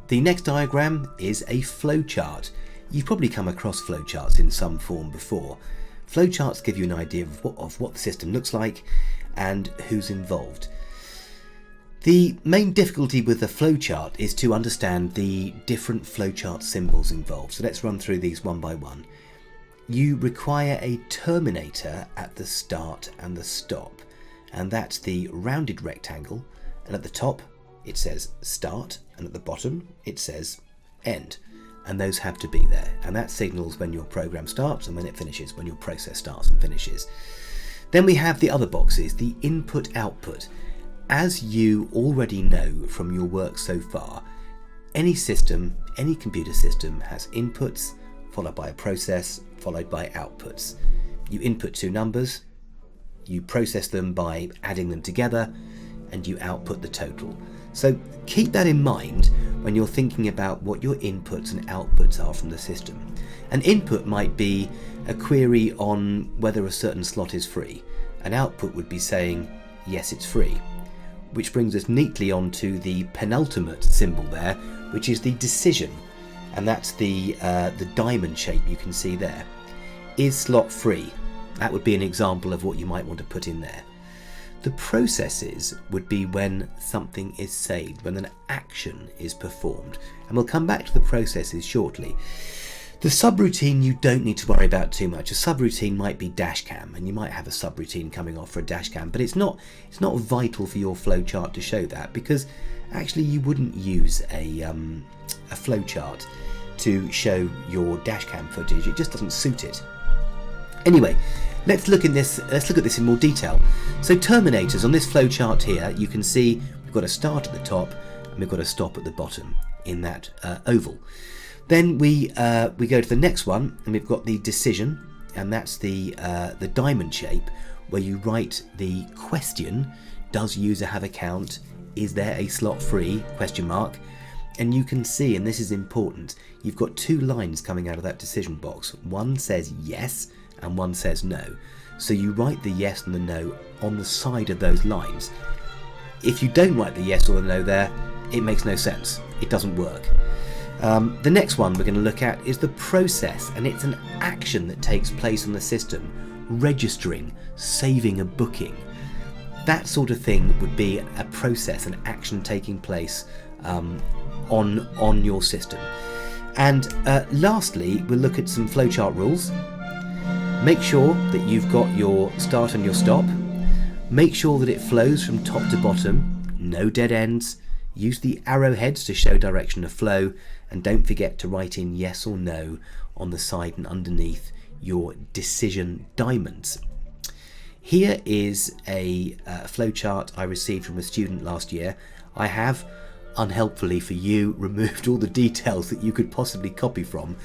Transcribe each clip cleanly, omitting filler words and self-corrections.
The next diagram is a flowchart. You've probably come across flowcharts in some form before. Flowcharts give you an idea of what the system looks like and who's involved. The main difficulty with the flowchart is to understand the different flowchart symbols involved. So let's run through these one by one. You require a terminator at the start and the stop, and that's the rounded rectangle, and at the top it says start, and at the bottom it says end, and those have to be there, and that signals when your program starts and when it finishes, when your process starts and finishes. Then we have the other boxes, the input output. As you already know from your work so far, any system, any computer system has inputs followed by a process followed by outputs. You input two numbers, you process them by adding them together, and you output the total. So keep that in mind when you're thinking about what your inputs and outputs are from the system. An input might be a query on whether a certain slot is free. An output would be saying, yes, it's free. Which brings us neatly onto the penultimate symbol there, which is the decision. And that's the diamond shape you can see there. Is slot free? That would be an example of what you might want to put in there. The processes would be when something is saved, when an action is performed. And we'll come back to the processes shortly. The subroutine you don't need to worry about too much. A subroutine might be dashcam, and you might have a subroutine coming off for a dashcam, but it's not vital for your flowchart to show that, because actually you wouldn't use a flowchart to show your dashcam footage. It just doesn't suit it. Anyway, let's look at this in more detail. So terminators on this flowchart here, you can see we've got a start at the top and we've got a stop at the bottom in that oval. Then we go to the next one and we've got the decision, and that's the diamond shape where you write the question: does user have account? Is there a slot free? Question mark. And you can see, and this is important, you've got two lines coming out of that decision box. One says yes and one says no. So you write the yes and the no on the side of those lines. If you don't write the yes or the no there, it makes no sense. It doesn't work. The next one we're going to look at is the process, and it's an action that takes place on the system. Registering, saving a booking. That sort of thing would be a process, an action taking place on your system. And lastly, we'll look at some flowchart rules. Make sure that you've got your start and your stop. Make sure that it flows from top to bottom, no dead ends. Use the arrowheads to show direction of flow, and don't forget to write in yes or no on the side and underneath your decision diamonds. Here is a flowchart I received from a student last year. I have, unhelpfully for you, removed all the details that you could possibly copy from,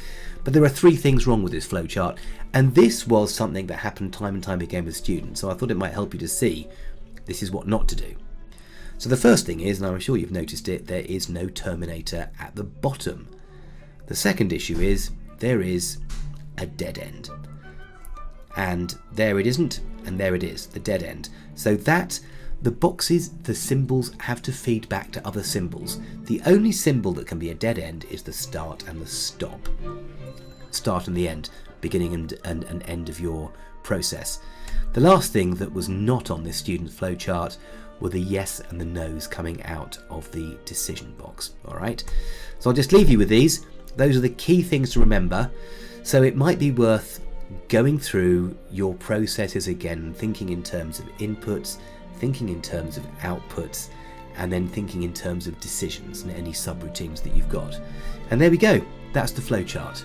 but there are three things wrong with this flowchart, and this was something that happened time and time again with students, so I thought it might help you to see this is what not to do. So the first thing is, and I'm sure you've noticed it, there is no terminator at the bottom. The second issue is there is a dead end. And there it isn't, and there it is, the dead end. So that the boxes, the symbols have to feed back to other symbols. The only symbol that can be a dead end is the start and the stop. Start and the end, beginning and end of your process. The last thing that was not on this student flowchart were the yes and the no's coming out of the decision box. All right, so I'll just leave you with these. Those are the key things to remember. So it might be worth going through your processes again, thinking in terms of inputs, thinking in terms of outputs, and then thinking in terms of decisions and any subroutines that you've got. And there we go, that's the flowchart.